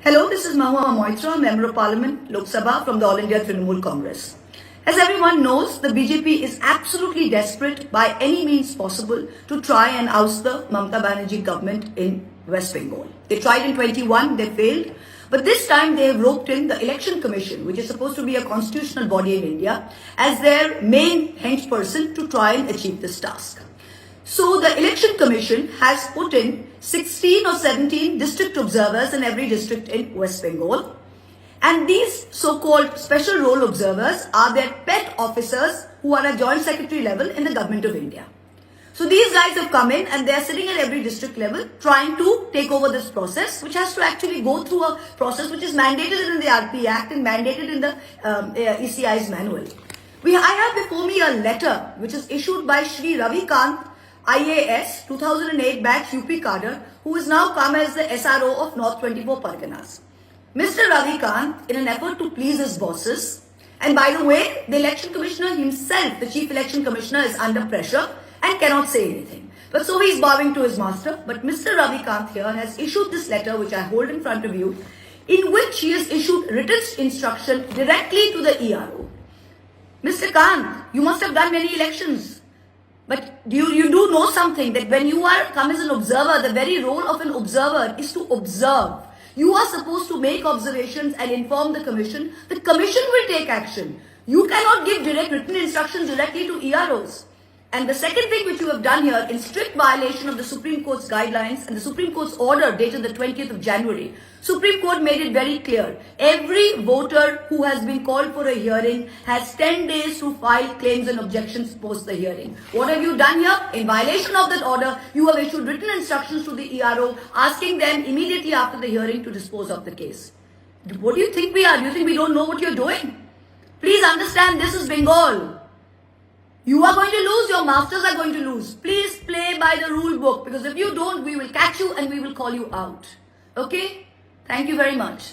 Hello, this is Mahua Moitra, Member of Parliament, Lok Sabha from the All India Trinamool Congress. As everyone knows, the BJP is absolutely desperate by any means possible to try and oust the Mamata Banerjee government in West Bengal. They tried in 21, they failed. But this time they have roped in the Election Commission, which is supposed to be a constitutional body in India, as their main henchperson to try and achieve this task. So the Election Commission has put in 16 or 17 district observers in every district in West Bengal. And these so-called special role observers are their pet officers who are at joint secretary level in the government of India. So these guys have come in and they are sitting at every district level trying to take over this process, which has to actually go through a process which is mandated in the RP Act and mandated in the ECI's manual. I have before me a letter which is issued by Shri Ravi Kant, IAS 2008 batch UP cadre, who has now come as the SRO of North 24 Parganas. Mr. Ravi Kant, in an effort to please his bosses, and by the way, the election commissioner himself, the chief election commissioner, is under pressure and cannot say anything. But so he is bowing to his master. But Mr. Ravi Kant here has issued this letter, which I hold in front of you, in which he has issued written instruction directly to the ERO. Mr. Kant, you must have done many elections. But you do know something, that when you are come as an observer, the very role of an observer is to observe. You are supposed to make observations and inform the commission. The commission will take action. You cannot give direct written instructions directly to EROs. And the second thing which you have done here, in strict violation of the Supreme Court's guidelines and the Supreme Court's order dated the 20th of January, Supreme Court made it very clear. Every voter who has been called for a hearing has 10 days to file claims and objections post the hearing. What have you done here? In violation of that order, you have issued written instructions to the ERO asking them immediately after the hearing to dispose of the case. What do you think we are? Do you think we don't know what you're doing? Please understand, this is Bengal. You are going to lose, your masters are going to lose. Please play by the rule book, because if you don't, we will catch you and we will call you out. Okay? Thank you very much.